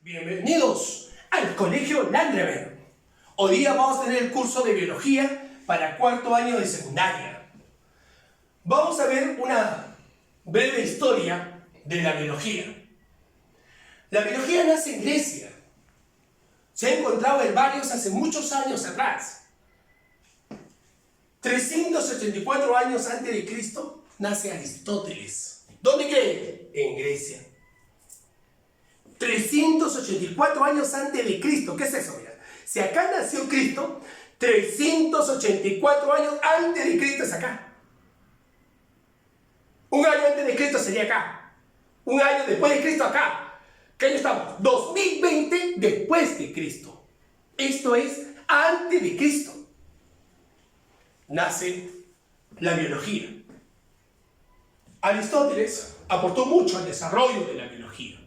Bienvenidos al Colegio Landrever. Hoy día vamos a tener el curso de Biología para cuarto año de secundaria. Vamos a ver una breve historia de la biología. La biología nace en Grecia. Se ha encontrado herbarios hace muchos años atrás. 384 años antes de Cristo nace Aristóteles. ¿Dónde creen? En Grecia. 384 años antes de Cristo. ¿Qué es eso? Mira, si acá nació Cristo, 384 años antes de Cristo es acá. Un año antes de Cristo sería acá. Un año después de Cristo acá. ¿Qué año estamos? 2020 después de Cristo. Esto es antes de Cristo. Nace la biología. Aristóteles aportó mucho al desarrollo de la biología.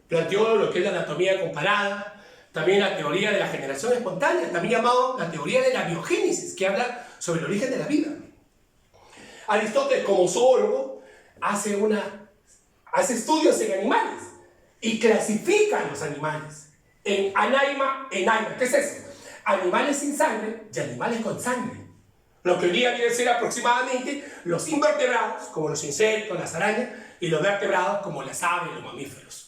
Planteó lo que es la anatomía comparada, también la teoría de la generación espontánea, también llamado la teoría de la biogénesis, que habla sobre el origen de la vida. Aristóteles, como zoólogo, hace estudios en animales y clasifica a los animales en anaima, enaima. ¿Qué es eso? Animales sin sangre y animales con sangre. Lo que hoy día viene a ser aproximadamente los invertebrados, como los insectos, las arañas, y los vertebrados, como las aves y los mamíferos.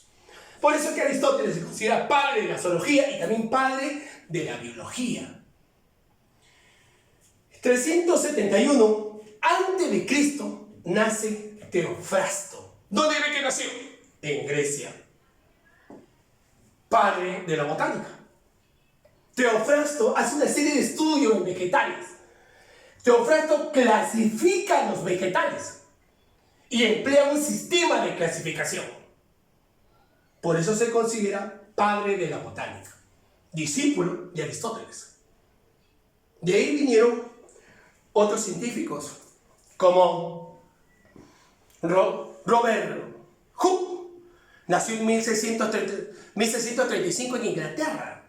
Por eso es que Aristóteles se considera padre de la zoología y también padre de la biología. 371 antes de Cristo nace Teofrasto. ¿Dónde cree que nació? En Grecia. Padre de la botánica. Teofrasto hace una serie de estudios en vegetales. Teofrasto clasifica los vegetales y emplea un sistema de clasificación. Por eso se considera padre de la botánica, discípulo de Aristóteles. De ahí vinieron otros científicos, como Robert Hooke, nació en 1635 en Inglaterra.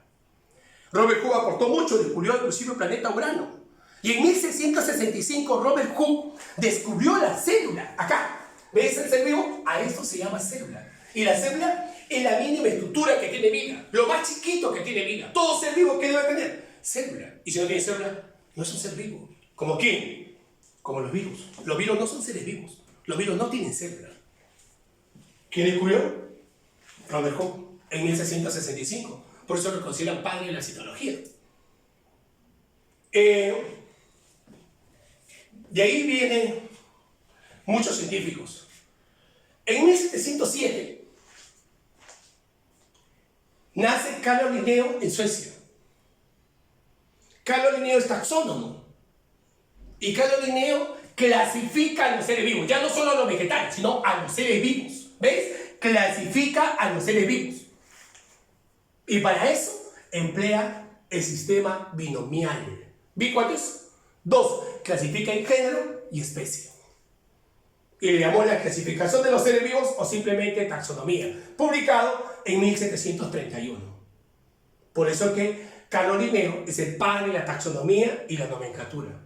Robert Hooke aportó mucho, descubrió inclusive el planeta Urano. Y en 1665 Robert Hooke descubrió la célula. Acá, ¿ves el ser vivo? A esto se llama célula. Y la célula es la mínima estructura que tiene vida, lo más chiquito que tiene vida. Todo ser vivo, ¿qué debe tener? Célula. Y si no tiene célula, no es un ser vivo. ¿Como quién? Como los virus. Los virus no son seres vivos. Los virus no tienen célula. ¿Quién descubrió? Robert Hooke, en 1665. Por eso lo consideran padre de la citología. De ahí vienen muchos científicos. En 1707 nace Carlo Linneo en Suecia. Carlo Linneo es taxónomo. Y Carlo Linneo clasifica a los seres vivos. Ya no solo a los vegetales, sino a los seres vivos. ¿Ves? Clasifica a los seres vivos. Y para eso emplea el sistema binomial. ¿Vi cuál es? 2. Clasifica en género y especie. Y le llamó la clasificación de los seres vivos o simplemente taxonomía, publicado en 1731. Por eso que Carlo Linneo es el padre de la taxonomía y la nomenclatura.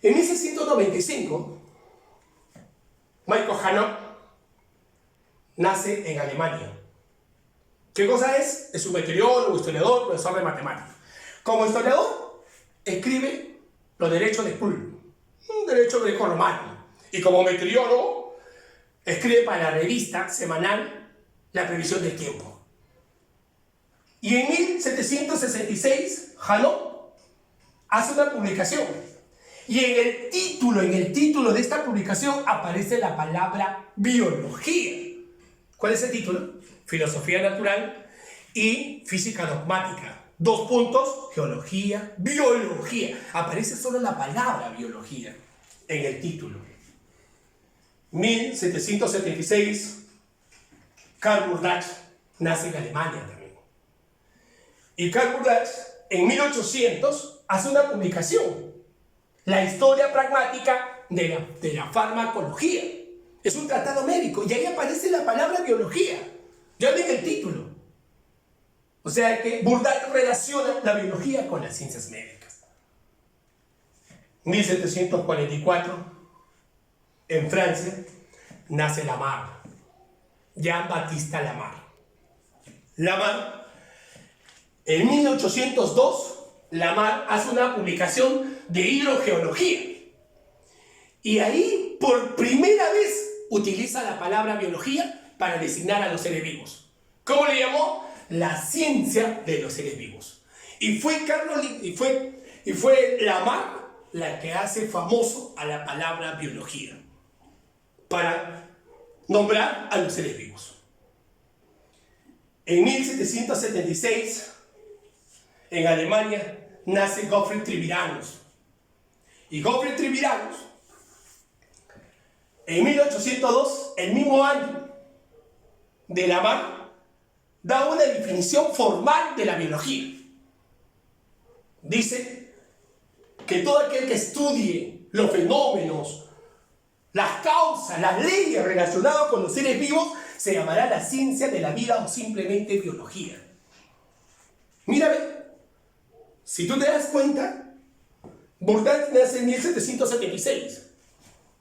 En 1695, Michael Hannock nace en Alemania. ¿Qué cosa es? Es un meteorólogo, historiador, profesor de matemáticas. Como historiador, escribe los derechos de Pull, un derecho greco-romano. Y como meteorólogo, escribe para la revista semanal La Previsión del Tiempo. Y en 1766, Hannock hace una publicación. Y en el título de esta publicación aparece la palabra biología. ¿Cuál es el título? Filosofía natural y física dogmática. 2 puntos, geología, biología. Aparece solo la palabra biología en el título. 1776, Karl Burdat nace en Alemania también. Y Karl Burdat en 1800 hace una publicación, la historia pragmática de la farmacología. Es un tratado médico y ahí aparece la palabra biología, ya en el título. O sea que Burdat relaciona la biología con las ciencias médicas. 1744, en Francia, nace Lamarck. Jean-Baptiste Lamarck. Lamarck, en 1802, Lamarck hace una publicación de hidrogeología. Y ahí, por primera vez, utiliza la palabra biología para designar a los seres vivos. ¿Cómo le llamó? La ciencia de los seres vivos. Y fue Lamarck la que hace famoso a la palabra biología para nombrar a los seres vivos. En 1776, en Alemania, nace Gottfried Treviranus. Y Gottfried Treviranus, en 1802, el mismo año de Lamarck, da una definición formal de la biología. Dice que todo aquel que estudie los fenómenos, las causas, las leyes relacionadas con los seres vivos, se llamará la ciencia de la vida o simplemente biología. Mírame, si tú te das cuenta, Bourdieu nace en 1776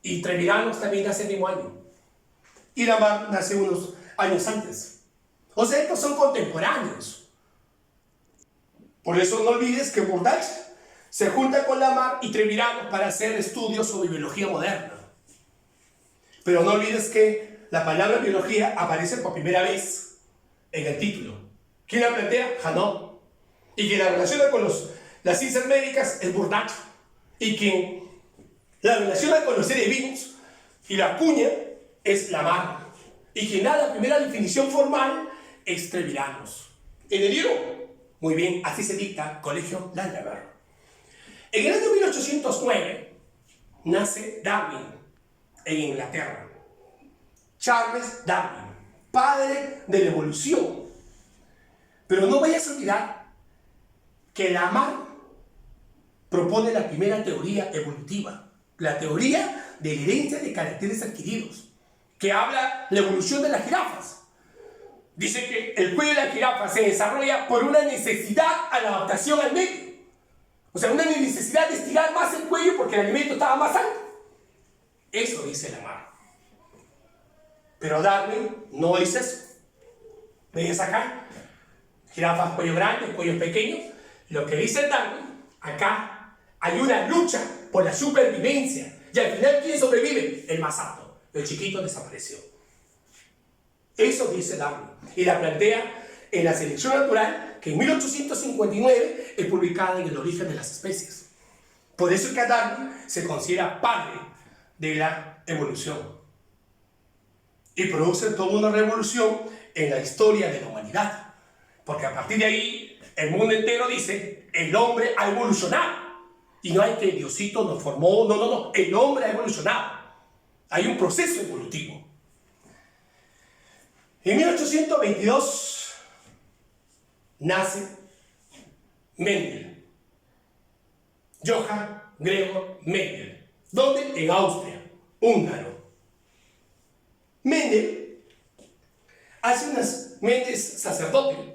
y Treviranus también nace el mismo año. Y Lamarck nace unos años antes. O sea, estos son contemporáneos. Por eso no olvides que Bourdieu se junta con Lamarck y Treviranus para hacer estudios sobre biología moderna. Pero no olvides que la palabra biología aparece por primera vez en el título. ¿Quién la plantea? Janot. Y quien la relaciona con las ciencias médicas es Bourdieu. Y quien la relaciona con los seres vivos y la cuña es Lamarck. Y quien da la primera definición formal es Treviranus. ¿Entendido? Muy bien, así se dicta Colegio Landaver. En el año 1809 nace Darwin en Inglaterra. Charles Darwin, padre de la evolución. Pero no vayas a olvidar que Lamarck propone la primera teoría evolutiva, la teoría de la herencia de caracteres adquiridos, que habla de la evolución de las jirafas. Dice que el cuello de la jirafa se desarrolla por una necesidad a la adaptación al medio. O sea, una necesidad de estirar más el cuello porque el alimento estaba más alto. Eso dice Lamarck. Pero Darwin no dice eso. ¿Ves acá? Jirafas, cuello grande, cuello pequeño. Lo que dice Darwin, acá hay una lucha por la supervivencia. Y al final, ¿quién sobrevive? El más apto. El chiquito desapareció. Eso dice Darwin. Y la plantea en la selección natural, que en 1859 es publicada en El origen de las especies. Por eso es que a Darwin se considera padre de la evolución. Y produce toda una revolución en la historia de la humanidad. Porque a partir de ahí, el mundo entero dice, el hombre ha evolucionado. Y no hay que Diosito nos formó, no, el hombre ha evolucionado. Hay un proceso evolutivo. En 1822 nace Mendel. Johann Gregor Mendel. ¿Dónde? En Austria, húngaro. Mendel Mendel es sacerdote.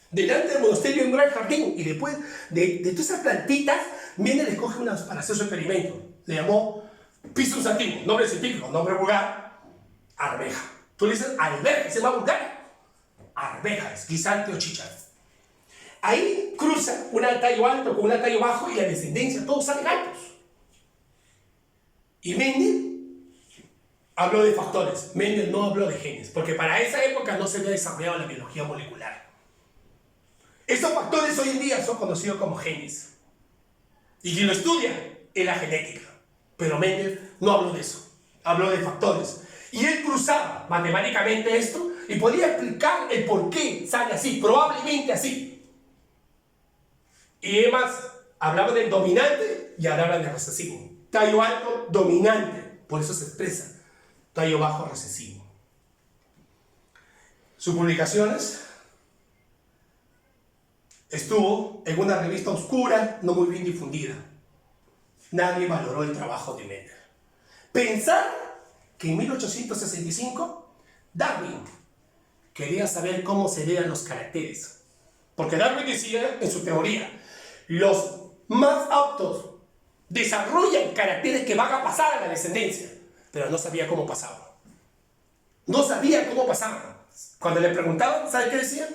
Delante del monasterio en un gran jardín. Y después de todas esas plantitas, Mendel escoge unas para hacer su experimento. Le llamó Pisum sativum, nombre científico, nombre vulgar, arveja. Tú le dices alberja, ¿se llama vulgar? Arveja, es guisante o chícharo. Ahí cruza un tallo alto con un tallo bajo y la descendencia, todos salen altos. Y Mendel habló de factores, Mendel no habló de genes, porque para esa época no se había desarrollado la biología molecular. Estos factores hoy en día son conocidos como genes. Y quien lo estudia es la genética. Pero Mendel no habló de eso, habló de factores. Y él cruzaba matemáticamente esto y podía explicar el por qué sale así, probablemente así. Y además, hablaba del dominante y hablaba del recesivo. Tallo alto, dominante, por eso se expresa. Tallo bajo, recesivo. Sus publicaciones estuvo en una revista oscura, no muy bien difundida. Nadie valoró el trabajo de Mendel. Pensar que en 1865 Darwin quería saber cómo se leían los caracteres. Porque Darwin decía en su teoría, los más aptos desarrollan caracteres que van a pasar a la descendencia, pero no sabía cómo pasaba. No sabía cómo pasaba. Cuando le preguntaban, ¿sabe qué decía?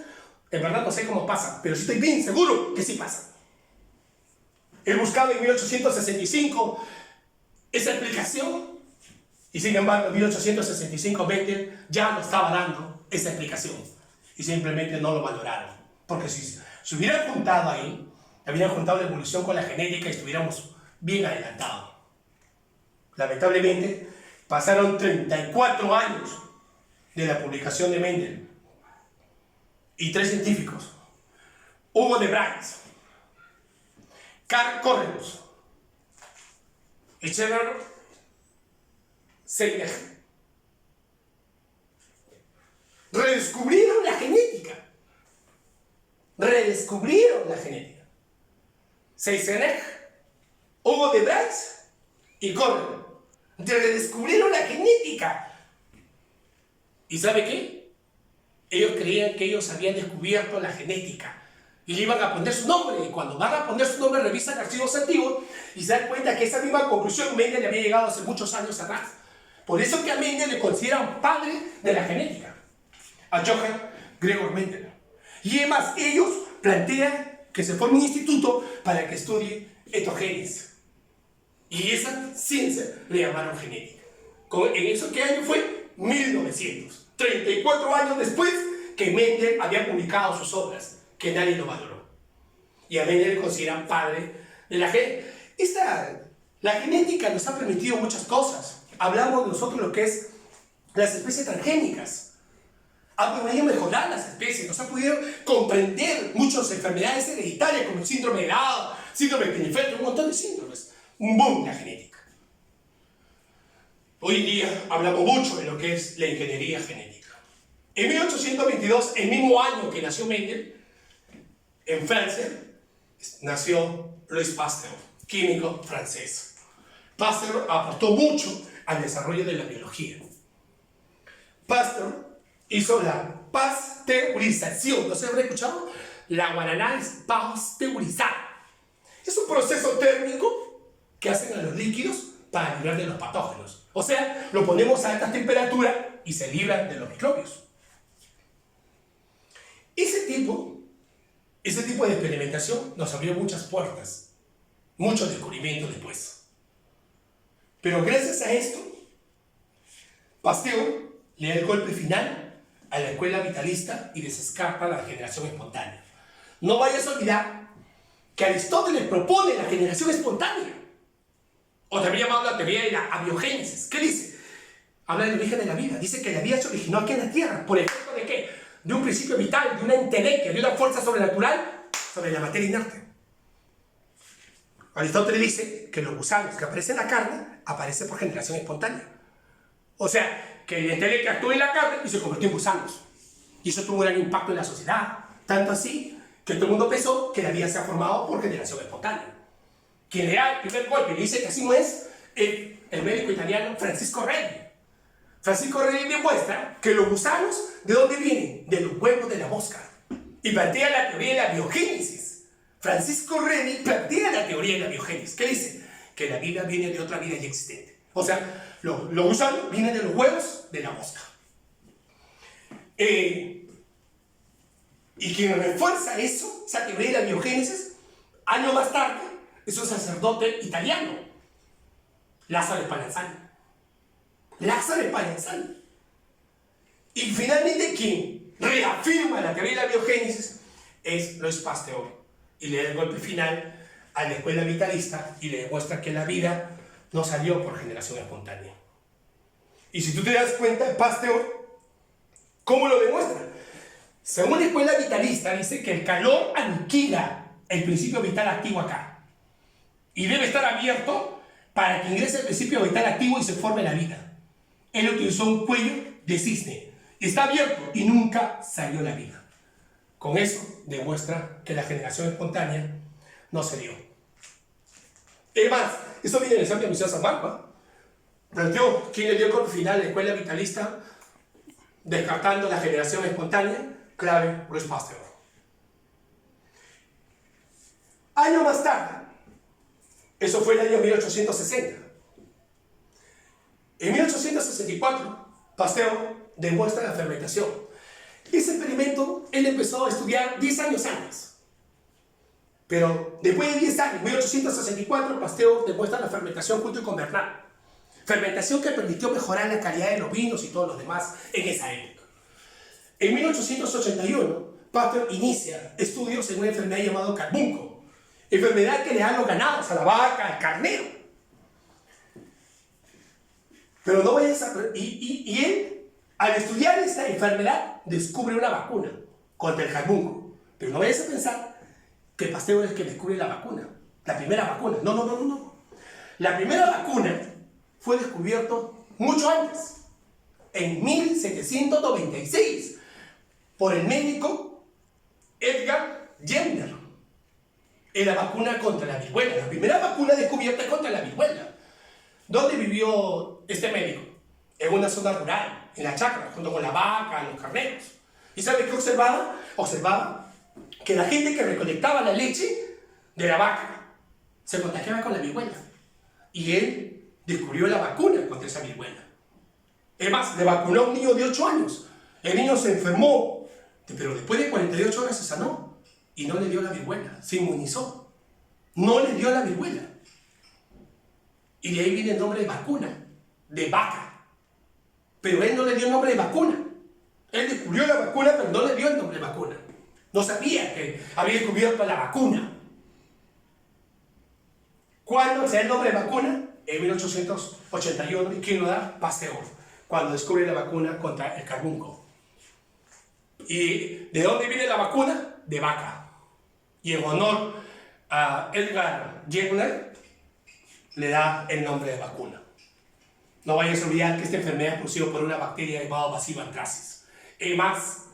En verdad no sé cómo pasa, pero sí estoy bien seguro que sí pasa. Él buscaba en 1865 esa explicación y sin embargo en 1865 Mendel ya no estaba dando esa explicación y simplemente no lo valoraron. Porque si se hubieran juntado ahí, hubieran juntado la evolución con la genética y estuviéramos bien adelantados. Lamentablemente pasaron 34 años de la publicación de Mendel y 3 científicos, Hugo de Vries, Karl Correlus y Cheder Seynig, redescubrieron la genética. Redescubrieron la genética. Seynig, Hugo de Vries y Correlus redescubrieron la genética. ¿Y sabe qué? Ellos creían que ellos habían descubierto la genética y le iban a poner su nombre. Y cuando van a poner su nombre, revisan archivos antiguos y se dan cuenta que esa misma conclusión Mendel le había llegado hace muchos años atrás. Por eso que a Mendel le consideran padre de la genética, a Johann Gregor Mendel. Y además ellos plantean que se forme un instituto para que estudie etogénesis. Y esa ciencia le llamaron genética. ¿En eso qué año fue? 1900. 34 años después que Mendel había publicado sus obras, que nadie lo valoró. Y a Mendel le consideran padre de la genética. La genética nos ha permitido muchas cosas. Hablamos nosotros de lo que es las especies transgénicas. Ha podido mejorar las especies, nos ha podido comprender muchas enfermedades hereditarias como el síndrome de Down, síndrome de Klinefelter, un montón de síndromes. Un boom la genética. Hoy día hablamos mucho de lo que es la ingeniería genética. En 1822, el mismo año que nació Mendel, en Francia, nació Louis Pasteur, químico francés. Pasteur aportó mucho al desarrollo de la biología. Pasteur hizo la pasteurización. ¿No se habrá escuchado? La guaraná es pasteurizada. Es un proceso térmico que hacen a los líquidos para librar de los patógenos. O sea, lo ponemos a alta temperatura y se libran de los microbios. Ese tipo de experimentación nos abrió muchas puertas, muchos descubrimientos después. Pero gracias a esto, Pasteur le da el golpe final a la escuela vitalista y descarta la generación espontánea. No vayas a olvidar que Aristóteles propone la generación espontánea, o también llamado la teoría de la abiogénesis. ¿Qué dice? Habla del origen de la vida. Dice que la vida se originó aquí en la Tierra. ¿Por efecto de qué? De un principio vital, de una entelequia, de una fuerza sobrenatural sobre la materia inerte. Aristóteles dice que los gusanos que aparecen en la carne aparecen por generación espontánea. O sea, que el entelequia actuó en la carne y se convirtió en gusanos. Y eso tuvo un gran impacto en la sociedad. Tanto así que todo el mundo pensó que la vida se ha formado por generación espontánea. Quien le da el primer golpe y le dice que así no es el médico italiano Francisco Redi. Francisco Redi demuestra que los gusanos, ¿de dónde vienen? De los huevos de la mosca. Y plantea la teoría de la biogénesis. Francisco Redi plantea la teoría de la biogénesis. ¿Qué dice? Que la vida viene de otra vida ya existente. O sea, los gusanos vienen de los huevos de la mosca. Y quien refuerza eso, esa teoría de la biogénesis, años más tarde, es un sacerdote italiano, Lázaro Spallanzani. Lázaro Spallanzani. Y finalmente quien reafirma la teoría de la biogénesis es Louis Pasteur y le da el golpe final a la escuela vitalista y le demuestra que la vida no salió por generación espontánea. Y si tú te das cuenta, Pasteur, ¿cómo lo demuestra? Según la escuela vitalista, dice que el calor aniquila el principio vital activo acá. Y debe estar abierto para que ingrese el principio vital activo y se forme la vida. Él utilizó un cuello de cisne. Está abierto y nunca salió la vida. Con eso demuestra que la generación espontánea no se dio. Es más, esto viene en el examen de admisión San Marcos. Planteó quién le dio el golpe final a la escuela vitalista, descartando la generación espontánea, clave, Louis Pasteur. Años más tarde, eso fue el año 1860. En 1864, Pasteur demuestra la fermentación. Ese experimento él empezó a estudiar 10 años antes. Pero después de 10 años, en 1864, Pasteur demuestra la fermentación junto con Bernard. Fermentación que permitió mejorar la calidad de los vinos y todos los demás en esa época. En 1881, Pasteur inicia estudios en una enfermedad llamada carbunco, enfermedad que le da a los ganados, a la vaca, al carnero. Pero no vayas a... Y él, al estudiar esta enfermedad, descubre una vacuna contra el carbunco. Pero no vayas a pensar que Pasteur es el que descubre la vacuna, la primera vacuna. No. La primera vacuna fue descubierto mucho antes, en 1796, por el médico Edgar Jenner. Es la vacuna contra la viruela, la primera vacuna descubierta contra la viruela. ¿Dónde vivió este médico? En una zona rural, en la chacra, junto con la vaca, los carneros. ¿Y sabe qué observaba? Observaba que la gente que recolectaba la leche de la vaca se contagiaba con la viruela. Y él descubrió la vacuna contra esa viruela. Es más, le vacunó a un niño de 8 años. El niño se enfermó, pero después de 48 horas se sanó. Y no le dio la viruela, se inmunizó. No le dio la viruela. Y de ahí viene el nombre de vacuna, de vaca. Pero él no le dio el nombre de vacuna. Él descubrió la vacuna, pero no le dio el nombre de vacuna. No sabía que había descubierto la vacuna. ¿Cuándo se da el nombre de vacuna? En 1881. ¿Y quién lo da? Pasteur, cuando descubre la vacuna contra el carbunco. ¿Y de dónde viene la vacuna? De vaca. Y en honor a Edgar Jenner, le da el nombre de vacuna. No vayas a olvidar que esta enfermedad es producida por una bacteria llamada Bacillus anthracis. Y más,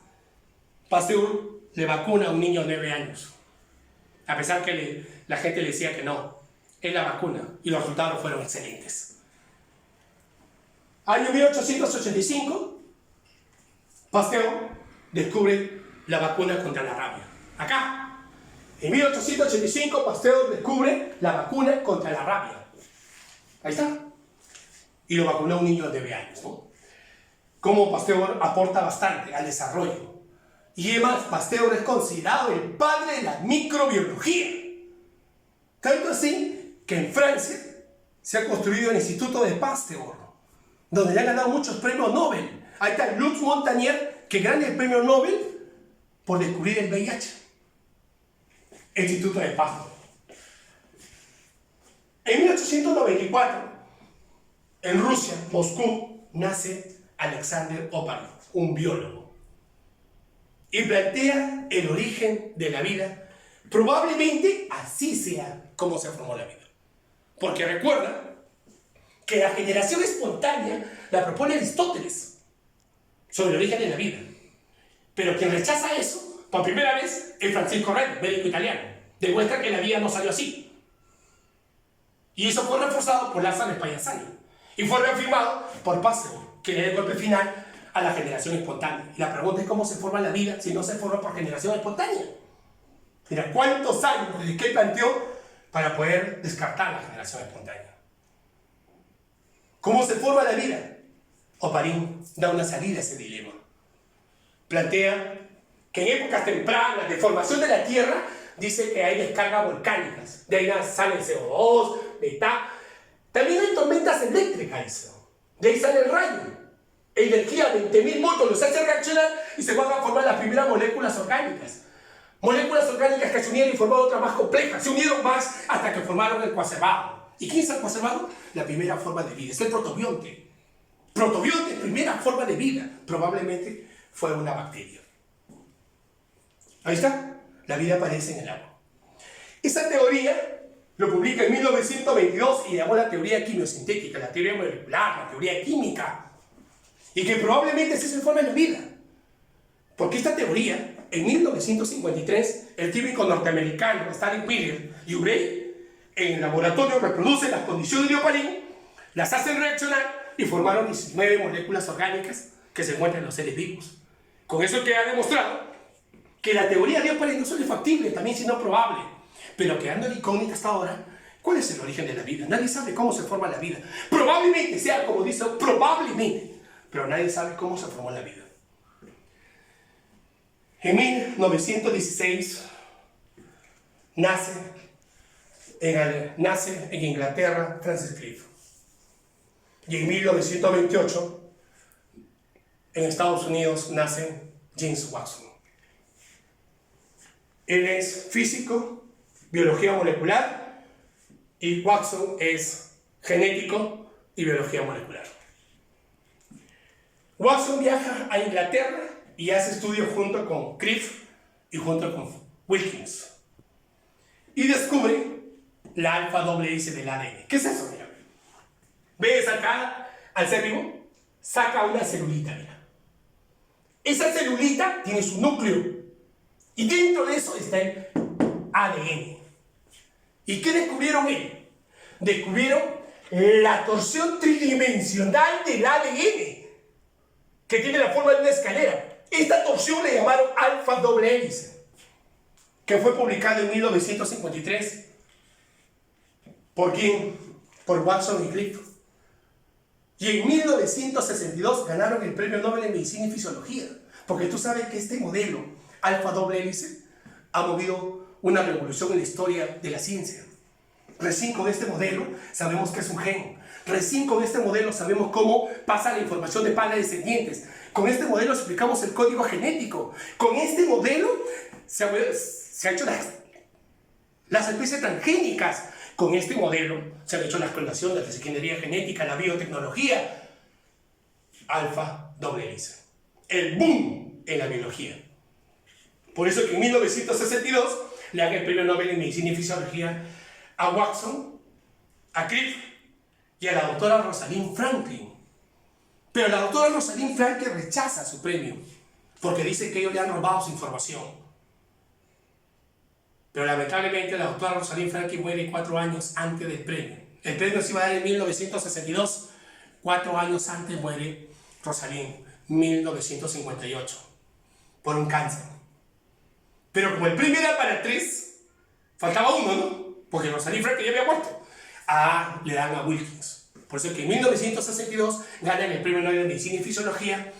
Pasteur le vacuna a un niño de 9 años. A pesar que la gente le decía que no. Él la vacuna y los resultados fueron excelentes. Año 1885, Pasteur descubre la vacuna contra la rabia. Acá, en 1885, Pasteur descubre la vacuna contra la rabia. Ahí está. Y lo vacunó a un niño de 9 años, ¿no? Como Pasteur aporta bastante al desarrollo. Y además, Pasteur es considerado el padre de la microbiología. Tanto así que en Francia se ha construido el Instituto de Pasteur, donde le han ganado muchos premios Nobel. Ahí está Lutz Montagnier, que gana el premio Nobel por descubrir el VIH. Instituto de Pasteur. En 1894, en Rusia, Moscú, nace Alexander Oparin, un biólogo, y plantea el origen de la vida. Probablemente así sea como se formó la vida. Porque recuerda que la generación espontánea la propone Aristóteles sobre el origen de la vida. Pero quien rechaza eso, por primera vez, es Francisco Rey, médico italiano. Demuestra que la vida no salió así. Y eso fue reforzado por Lázaro Spallanzani. Y fue reafirmado por Pasteur, que le dio el golpe final a la generación espontánea. Y la pregunta es cómo se forma la vida si no se forma por generación espontánea. Mira, ¿cuántos años desde que planteó para poder descartar la generación espontánea? ¿Cómo se forma la vida? Oparin da una salida a ese dilema. Plantea que en épocas tempranas de formación de la Tierra, dice que hay descargas volcánicas. De ahí sale el CO2, metano. También hay tormentas eléctricas. De ahí sale el rayo. Energía de 20.000 voltios los hace reaccionar y se van a formar las primeras moléculas orgánicas. Moléculas orgánicas que se unieron y formaron otras más complejas. Se unieron más hasta que formaron el coacervado. ¿Y quién es el coacervado? La primera forma de vida. Es el protobionte. Protobionte, primera forma de vida. Probablemente fue una bacteria. Ahí está. La vida aparece en el agua. Esa teoría lo publica en 1922 y llamó la teoría quimiosintética, la teoría molecular, la teoría química. Y que probablemente así se forma la vida. Porque esta teoría, en 1953, el químico norteamericano Stanley Miller y Urey, en el laboratorio reproducen las condiciones de Oparin, las hacen reaccionar y formaron 19 moléculas orgánicas que se encuentran en los seres vivos. Con eso queda demostrado que la teoría de Oparin no solo es factible, también sino probable. Pero quedando en incógnita hasta ahora, ¿cuál es el origen de la vida? Nadie sabe cómo se forma la vida. Probablemente sea, como dice, pero nadie sabe cómo se formó la vida. En 1916 nace en Inglaterra Francis Crick. Y en 1928 en Estados Unidos nace James Watson. Él es físico, biología molecular, y Watson es genético y biología molecular. Watson viaja a Inglaterra y hace estudios junto con Crick y junto con Wilkins. Y descubre la alfa-doble hélice del ADN. ¿Qué es eso? Mira. ¿Ves acá al ser vivo? Saca una celulita, mira. Esa celulita tiene su núcleo. Y dentro de eso está el ADN. ¿Y qué descubrieron ellos? Descubrieron la torsión tridimensional del ADN, que tiene la forma de una escalera. Esta torsión le llamaron alfa-doble hélice, que fue publicado en 1953. ¿Por quién? Por Watson y Crick. Y en 1962 ganaron el Premio Nobel en Medicina y Fisiología, porque tú sabes que este modelo alfa-doble hélice ha movido una revolución en la historia de la ciencia. Recién con este modelo sabemos que es un gen. Recién con este modelo sabemos cómo pasa la información de padres descendientes. Con este modelo explicamos el código genético. Con este modelo se han hecho las especies transgénicas. Con este modelo se han hecho las clonaciones, la ingeniería genética, la biotecnología. Alfa-doble hélice. El boom en la biología. Por eso que en 1962 le dan el Premio Nobel en Medicina y Fisiología a Watson, a Crick y a la doctora Rosalind Franklin. Pero la doctora Rosalind Franklin rechaza su premio porque dice que ellos le han robado su información. Pero lamentablemente la doctora Rosalind Franklin muere 4 años antes del premio. El premio se iba a dar en 1962. 4 años antes muere Rosalind, 1958, por un cáncer. Pero como el premio era para 3, faltaba uno, ¿no? Porque Rosalind Franklin ya había muerto. Le dan a Wilkins. Por eso que en 1962 ganan el Premio Nobel de Medicina y Fisiología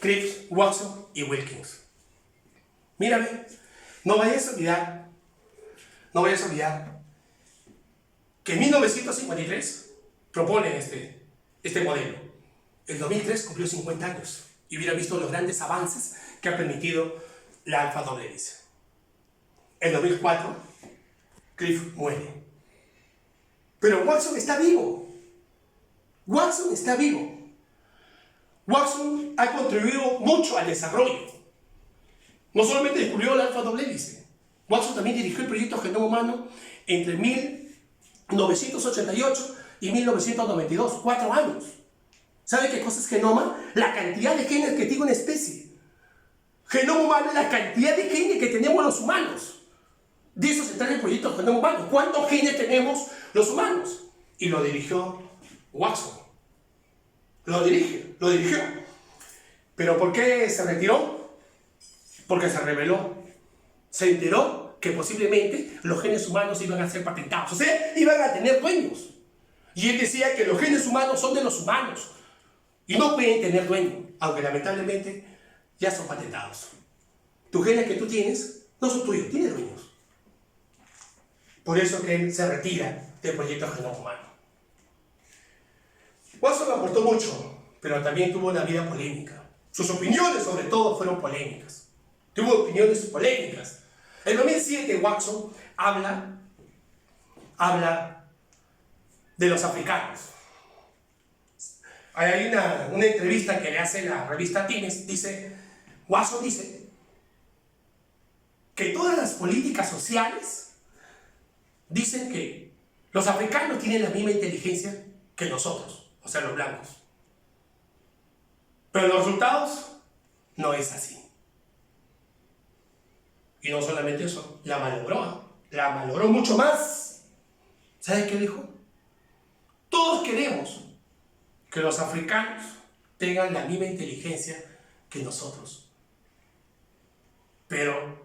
Crick, Watson y Wilkins. Mírame, no vayas a olvidar que en 1953 proponen este modelo. En 2003 cumplió 50 años y hubiera visto los grandes avances que ha permitido la alfa-doble hélice. En 2004, Crick muere. Pero Watson está vivo. Watson está vivo. Watson ha contribuido mucho al desarrollo. No solamente descubrió la alfa-doble hélice. Watson también dirigió el proyecto Genoma Humano entre 1988 y 1992, 4 años. ¿Sabe qué cosa es genoma? La cantidad de genes que tiene una especie. Genoma humano es la cantidad de genes que tenemos los humanos. De eso se trata el proyecto Genoma Humano. ¿Cuántos genes tenemos los humanos? Y lo dirigió Watson. Lo dirigió. ¿Pero por qué se retiró? Porque se rebeló. Se enteró que posiblemente los genes humanos iban a ser patentados. O sea, iban a tener dueños. Y él decía que los genes humanos son de los humanos. Y no pueden tener dueño, aunque lamentablemente ya son patentados. Tus genes que tú tienes no son tuyos, tienes dueños. Por eso que él se retira del proyecto Genoma Humano. Watson aportó mucho, pero también tuvo una vida polémica. Sus opiniones, sobre todo, fueron polémicas. Tuvo opiniones polémicas. En 2007, Watson habla de los africanos. Hay una entrevista que le hace la revista Times. Watson dice que todas las políticas sociales dicen que los africanos tienen la misma inteligencia que nosotros, o sea, los blancos. Pero los resultados no es así. Y no solamente eso, la malogró mucho más. ¿Sabe qué dijo? Todos queremos que los africanos tengan la misma inteligencia que nosotros. Pero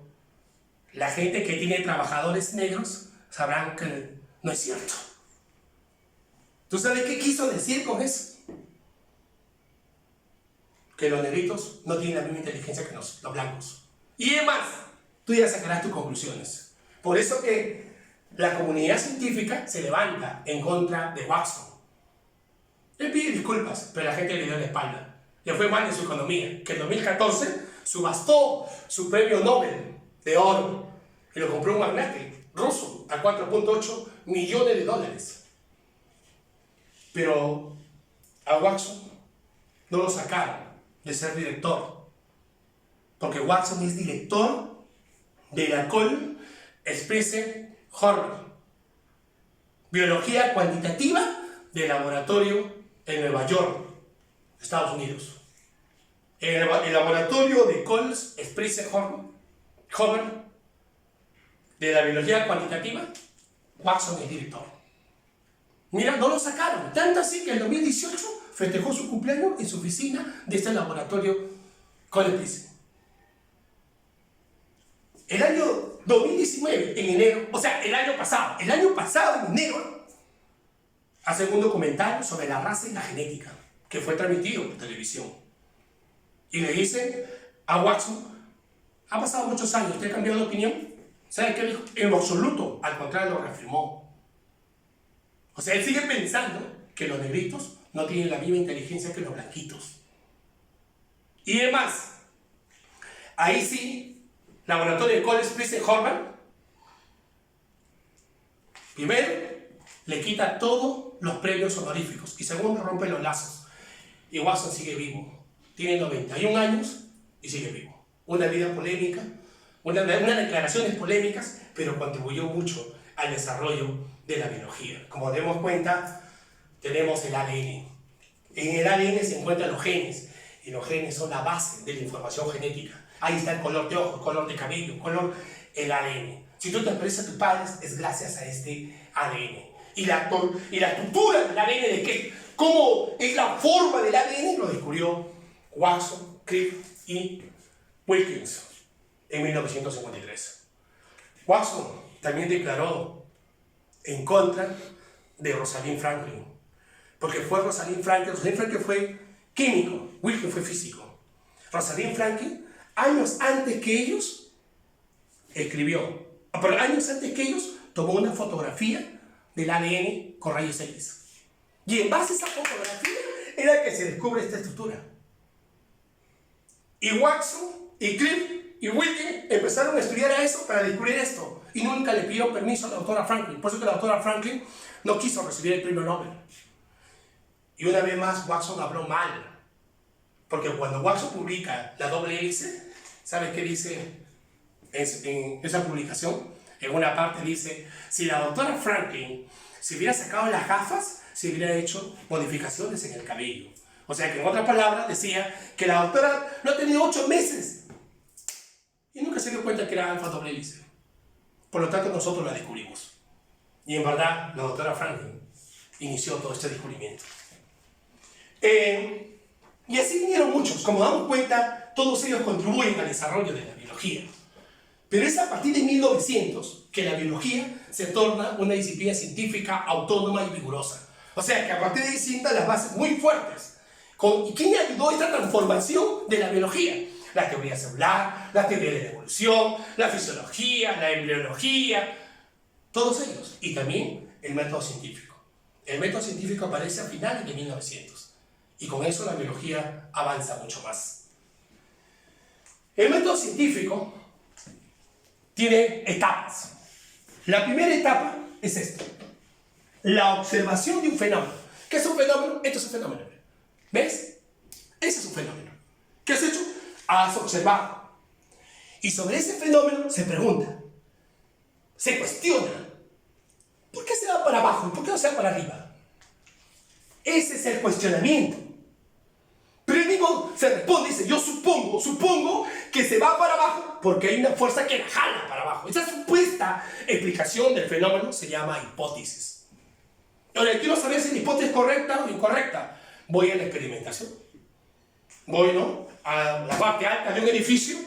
la gente que tiene trabajadores negros sabrán que no es cierto. ¿Tú sabes qué quiso decir con eso? que los negritos no tienen la misma inteligencia que los blancos. Y además, tú ya sacarás tus conclusiones. Por eso que la comunidad científica se levanta en contra de Watson. Él pide disculpas, pero la gente le dio la espalda. Le fue mal en su economía, que en 2014 subastó su premio Nobel de oro y lo compró un magnate ruso a 4.8 millones de dólares. Pero a Watson no lo sacaron de ser director, porque Watson es director de la Cole Sprice Horner, biología cuantitativa de laboratorio en Nueva York, Estados Unidos. En el laboratorio de Cole Sprice Horner de la biología cuantitativa, Watson es director. Mira, no lo sacaron, tanto así que en 2018 festejó su cumpleaños en su oficina de este laboratorio Cole Sprice. El año 2019, en enero, o sea, el año pasado en enero, hace un documental sobre la raza y la genética, que fue transmitido por televisión. Y le dice a Watson, ha pasado muchos años, ¿usted ha cambiado de opinión? ¿Sabe qué dijo? En lo absoluto, al contrario, lo reafirmó. O sea, él sigue pensando que los negritos no tienen la misma inteligencia que los blanquitos. Y además, ahí sí, laboratorio de Cole Sprice Horner, primero, le quita todos los premios honoríficos y segundo, rompe los lazos. Y Watson sigue vivo. Tiene 91 años y sigue vivo. Una vida polémica, unas declaraciones polémicas, pero contribuyó mucho al desarrollo de la biología. Como demos cuenta, tenemos el ADN. En el ADN se encuentran los genes, y los genes son la base de la información genética. Ahí está el color de ojos, color de cabello, el ADN. Si tú te pareces a tus padres, es gracias a este ADN. Y la estructura del ADN, de qué, cómo es la forma del ADN, lo descubrió Watson, Crick y Wilkins en 1953. Watson también declaró en contra de Rosalind Franklin, porque fue Rosalind Franklin fue químico, Wilkins fue físico. Rosalind Franklin, años antes que ellos, tomó una fotografía del ADN con rayos X. Y en base a esa fotografía era que se descubre esta estructura. Y Watson, y Crick, y Wilkins empezaron a estudiar a eso para descubrir esto. Y nunca le pidieron permiso a la doctora Franklin. Por eso que la doctora Franklin no quiso recibir el premio Nobel. Y una vez más Watson habló mal. Porque cuando Watson publica la doble hélice, ¿sabes qué dice en esa publicación? En una parte dice, si la doctora Franklin se hubiera sacado las gafas, se hubiera hecho modificaciones en el cabello. O sea que en otras palabras decía que la doctora no ha tenido 8 meses y nunca se dio cuenta que era alfa doble hélice. Por lo tanto nosotros la descubrimos. Y en verdad la doctora Franklin inició todo este descubrimiento. Y así vinieron muchos. Como damos cuenta, todos ellos contribuyen al desarrollo de la biología. Pero es a partir de 1900 que la biología se torna una disciplina científica autónoma y vigorosa. O sea que a partir de ahí sientan las bases muy fuertes. ¿Y quién ayudó a esta transformación de la biología? La teoría celular, la teoría de la evolución, la fisiología, la embriología, todos ellos. Y también el método científico. El método científico aparece a finales de 1900. Y con eso la biología avanza mucho más. El método científico tiene etapas. La primera etapa es esta: la observación de un fenómeno. ¿Qué es un fenómeno? Esto es un fenómeno. ¿Ves? Ese es un fenómeno. ¿Qué has hecho? Has observado. Y sobre ese fenómeno se pregunta, se cuestiona, ¿por qué se va para abajo y por qué no se va para arriba? Ese es el cuestionamiento. Pero el mismo se responde y dice, yo supongo que se va para abajo porque hay una fuerza que la jala para abajo. Esa supuesta explicación del fenómeno se llama hipótesis. Ahora, quiero saber si la hipótesis es correcta o incorrecta. Voy a la experimentación. Voy, ¿no?, a la parte alta de un edificio.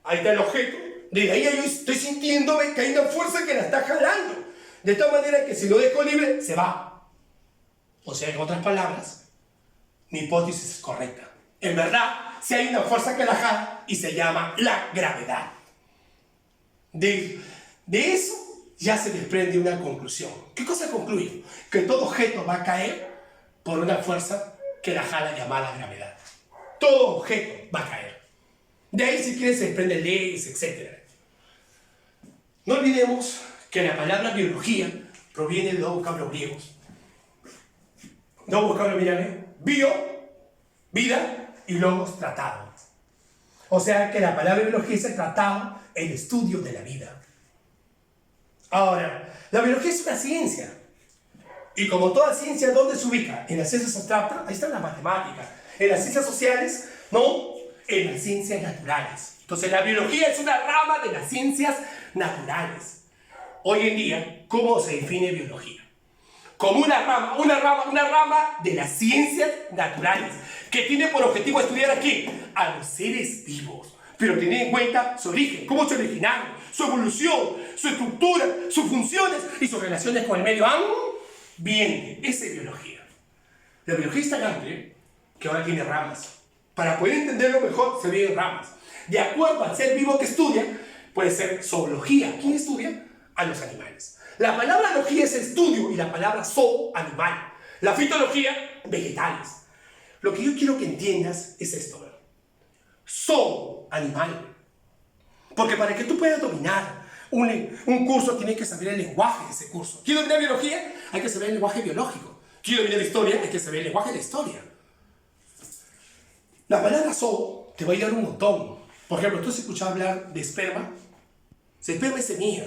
Ahí está el objeto. Desde ahí yo estoy sintiendo que hay una fuerza que la está jalando. De tal manera que si lo dejo libre, se va. O sea, en otras palabras, mi hipótesis es correcta. En verdad, si hay una fuerza que la jala y se llama la gravedad. De eso ya se desprende una conclusión. ¿Qué cosa concluye? Que todo objeto va a caer por una fuerza que la jala llamada gravedad. Todo objeto va a caer. De ahí, si quieres, se desprenden leyes, etc. No olvidemos que la palabra biología proviene de dos vocablos griegos. Dos vocablos, mírame. Bio, vida, y logos, tratado. O sea que la palabra biología es el tratado, el estudio de la vida. Ahora, la biología es una ciencia. Y como toda ciencia, ¿dónde se ubica? En las ciencias abstractas, ahí está la matemática. En las ciencias sociales, no, en las ciencias naturales. Entonces la biología es una rama de las ciencias naturales. Hoy en día, ¿cómo se define biología? Como una rama de las ciencias naturales, que tiene por objetivo estudiar aquí a los seres vivos, pero tener en cuenta su origen, cómo se originaron, su evolución, su estructura, sus funciones y sus relaciones con el medio ambiente. Esa es biología. La biología es tan amplia que ahora tiene ramas. Para poder entenderlo mejor, se ve en ramas. De acuerdo al ser vivo que estudia, puede ser zoología. ¿Quién estudia? A los animales. La palabra logía es estudio y la palabra zoo, animal. La fitología, vegetales. Lo que yo quiero que entiendas es esto, ¿verdad? Zoo, animal. Porque para que tú puedas dominar un curso, tienes que saber el lenguaje de ese curso. ¿Quieres dominar biología? Hay que saber el lenguaje biológico. ¿Quieres dominar historia? Hay que saber el lenguaje de la historia. La palabra zoo te va a ayudar un montón. Por ejemplo, tú has escuchado hablar de esperma. Esperma es semilla.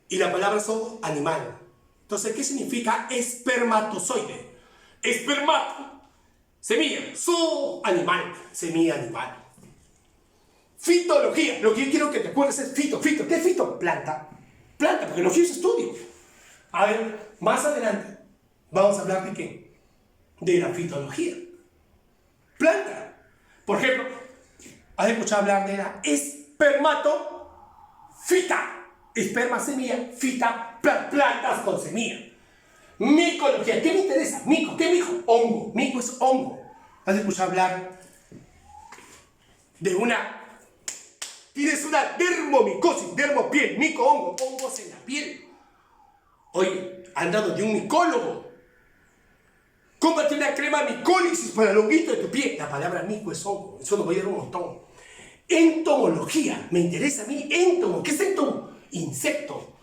Y la palabra zoo, animal. Entonces, ¿qué significa espermatozoide? Espermato, semilla. Zoo, animal. Semilla, animal. Fitología. Lo que yo quiero que te acuerdes es fito. ¿Qué es fito? Planta. Planta, porque biología es estudio. A ver, más adelante vamos a hablar de ¿qué? De la fitología. Planta. Por ejemplo, has escuchado hablar de la espermatofita. Esperma, semilla, fita, plantas con semilla. Micología. ¿Qué me interesa? Mico. ¿Qué mico? Hongo. Mico es hongo. Has escuchado hablar de una... Tienes una dermomicosis, dermopiel, mico, hongo, hongos en la piel. Oye, han dado de un micólogo. Cómprate una crema micólisis para el honguito de tu piel. La palabra mico es hongo. Eso nos va a ayudar un montón. Entomología. Me interesa a mí. Entomo. ¿Qué es entomo? Insecto.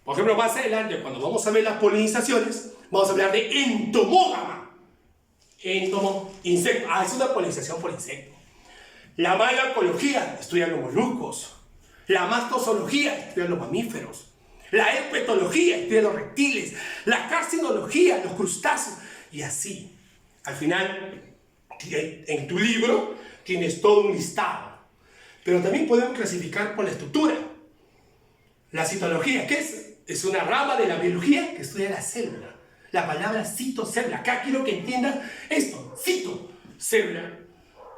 Por ejemplo, más adelante, cuando vamos a ver las polinizaciones, vamos a hablar de entomógama. Entomo, insecto. Es una polinización por insecto. La malacología estudia los moluscos. La mastozoología estudia los mamíferos. La herpetología estudia los reptiles. La carcinología, los crustáceos. Y así, al final, en tu libro tienes todo un listado. Pero también podemos clasificar por la estructura. La citología, ¿qué es? Es una rama de la biología que estudia la célula. La palabra citocélula. Acá quiero que entiendas esto. Citocélula.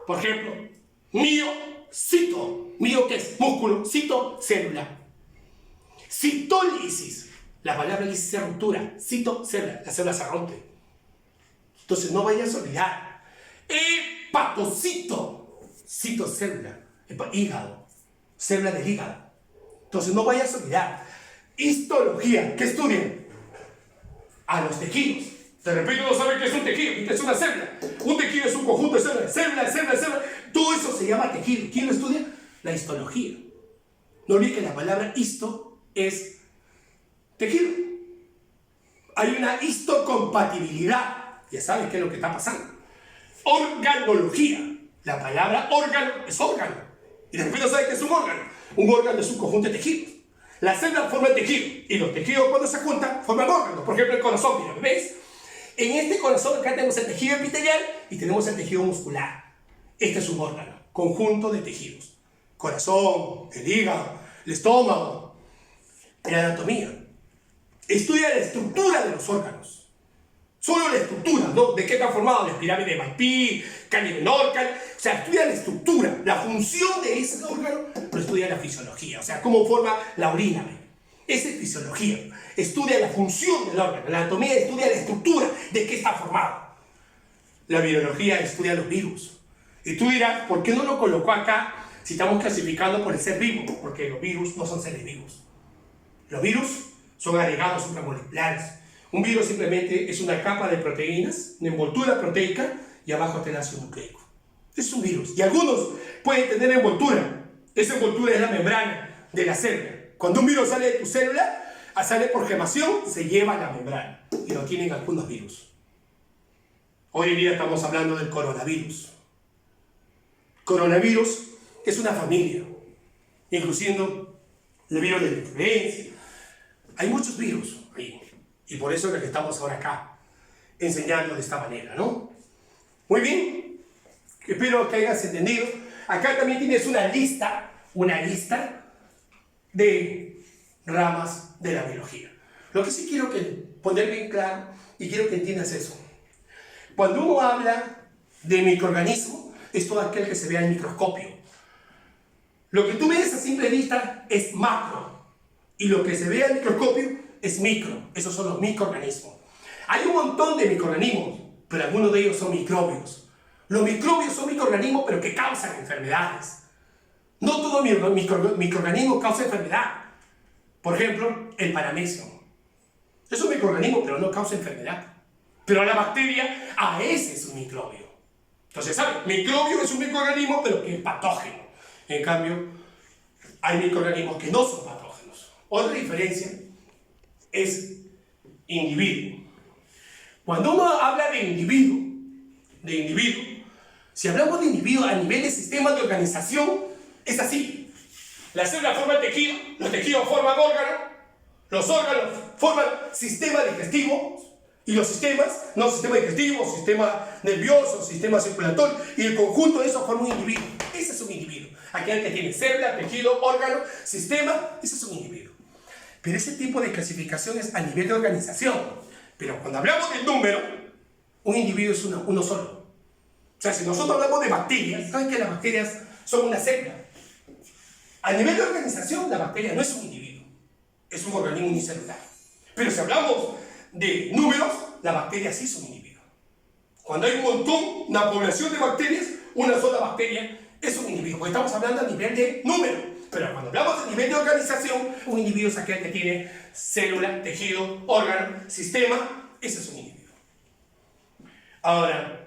Por ejemplo, miocito. Mio, ¿qué es? Músculo. Citocélula. Citólisis. La palabra dice ruptura. Citocélula. La célula se rompe. Entonces no vayas a olvidar. Hepatocito. Citocélula. Hígado. Célula del hígado. Entonces no vayas a olvidar. Histología. ¿Qué estudian? A los tejidos. De repente no saben qué es un tejido. Es una célula. Un tejido es un conjunto de células. Célula. Todo eso se llama tejido. ¿Quién lo estudia? La histología. No olvides que la palabra histo es tejido. Hay una histocompatibilidad. Ya sabes qué es lo que está pasando. Organología. La palabra órgano es órgano. Y de repente no sabes qué es un órgano. Un órgano es un conjunto de tejidos. Las células forman tejido. Y los tejidos, cuando se juntan, forman órganos. Por ejemplo, el corazón. Mira, ¿ves? En este corazón acá tenemos el tejido epitelial y tenemos el tejido muscular. Este es un órgano. Conjunto de tejidos. Corazón, el hígado, el estómago. La anatomía. Estudia la estructura de los órganos. Solo la estructura, ¿no? ¿De qué están formados? La pirámide de Malpighi, Candimenor, o sea, estudia la estructura, la función de ese órgano, pero estudia la fisiología, o sea, cómo forma la orina. Esa es fisiología. Estudia la función del órgano. La anatomía estudia la estructura, de qué está formado. la biología estudia los virus. Y tú dirás, ¿por qué no lo colocó acá si estamos clasificando por el ser vivo? Porque los virus no son seres vivos. Los virus son agregados supramoleculares. Un virus simplemente es una capa de proteínas, una envoltura proteica, y abajo te el ácido nucleico. Es un virus. Y algunos pueden tener envoltura. Esa envoltura es la membrana de la célula. Cuando un virus sale de tu célula, sale por gemación, se lleva a la membrana. Y lo tienen algunos virus. Hoy en día estamos hablando del coronavirus. Coronavirus es una familia, incluyendo el virus de la influenza. Hay muchos virus ahí. Y por eso es que estamos ahora acá, enseñando de esta manera, ¿no? Muy bien. Espero que hayas entendido. Acá también tienes una lista de ramas de la biología. Lo que sí quiero poner bien claro, y quiero que entiendas eso. Cuando uno habla de microorganismo, es todo aquel que se ve al microscopio. Lo que tú ves a simple vista es macro, y lo que se ve al microscopio es micro. Esos son los microorganismos. Hay un montón de microorganismos, pero algunos de ellos son microbios. Los microbios son microorganismos, pero que causan enfermedades. No todo microorganismo causa enfermedad. Por ejemplo, el paramecio. Es un microorganismo, pero no causa enfermedad. Pero la bacteria, ese es un microbio. Entonces, ¿sabes? Microbio es un microorganismo, pero que es patógeno. En cambio, hay microorganismos que no son patógenos. Otra diferencia es individuo. Cuando uno habla de individuo, si hablamos de individuo a nivel de sistema de organización, es así. La célula forma el tejido, los tejidos forman órganos, los órganos forman sistema digestivo, y los sistemas, no sistema digestivo, sistema nervioso, sistema circulatorio, y el conjunto de eso forma un individuo. Ese es un individuo. Aquel que tiene célula, tejido, órgano, sistema, ese es un individuo. Pero ese tipo de clasificación es a nivel de organización. Pero cuando hablamos del número, un individuo es uno solo. O sea, si nosotros hablamos de bacterias, ¿saben que las bacterias son una célula? A nivel de organización, la bacteria no es un individuo, es un organismo unicelular. Pero si hablamos de números, la bacteria sí es un individuo. Cuando hay un montón, una población de bacterias, una sola bacteria es un individuo. Porque estamos hablando a nivel de número. Pero cuando hablamos de nivel de organización, un individuo es aquel que tiene célula, tejido, órgano, sistema. Ese es un individuo. Ahora,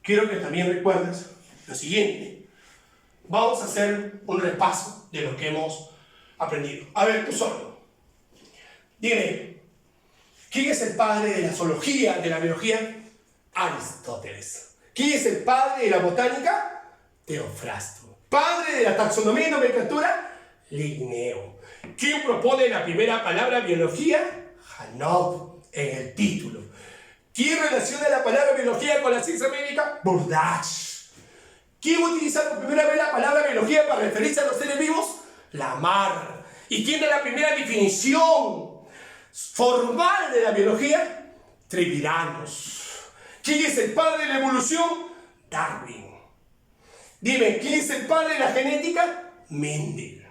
quiero que también recuerdes lo siguiente. Vamos a hacer un repaso de lo que hemos aprendido. A ver, tú solo. Dime, ¿quién es el padre de la zoología, de la biología? Aristóteles. ¿Quién es el padre de la botánica? Teofrasto. ¿Padre de la taxonomía y nomenclatura? Linneo. ¿Quién propone la primera palabra biología? Janot, en el título. ¿Quién relaciona la palabra biología con la ciencia médica? Burdach. ¿Quién utiliza por primera vez la palabra biología para referirse a los seres vivos? Lamarck. ¿Y quién da la primera definición formal de la biología? Treviranos. ¿Quién es el padre de la evolución? Darwin. Dime, ¿quién es el padre de la genética? Mendel.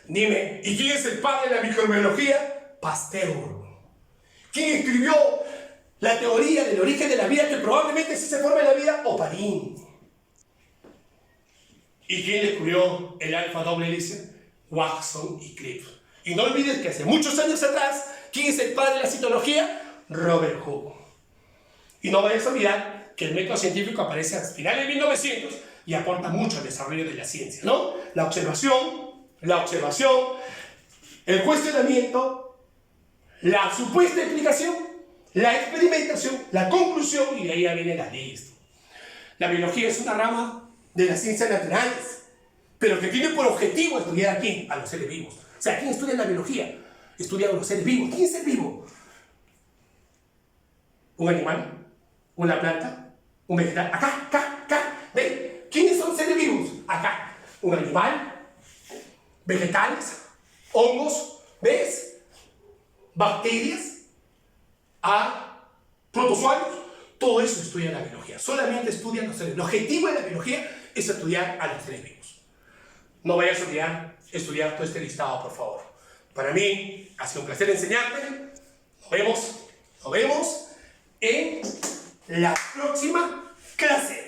Dime, ¿y quién es el padre de la microbiología? Pasteur. ¿Quién escribió la teoría del origen de la vida, que probablemente sí se forma en la vida? Oparin. ¿Y quién descubrió el alfa doble hélice? Watson y Crick. Y no olvides que hace muchos años atrás, ¿quién es el padre de la citología? Robert Hooke. Y no vayas a olvidar que el método científico aparece a finales de 1900 y aporta mucho al desarrollo de la ciencia, ¿no? La observación, el cuestionamiento, la supuesta explicación, la experimentación, la conclusión, y de ahí ya viene la ley. La biología es una rama de las ciencias naturales, pero que tiene por objetivo estudiar a quién, a los seres vivos. O sea, ¿quién estudia la biología? Estudia a los seres vivos. ¿Quién es el vivo? ¿Un animal? ¿Una planta? ¿Un vegetal? Acá. ¿Ven? ¿Quiénes son seres vivos? Acá. ¿Un animal? ¿Vegetales? ¿Hongos? ¿Ves? ¿Bacterias? ¿Protozoarios? Todo eso estudia la biología. Solamente estudian los seres vivos. El objetivo de la biología es estudiar a los seres vivos. No vayas a olvidar estudiar todo este listado, por favor. Para mí ha sido un placer enseñarte. Nos vemos en la próxima clase.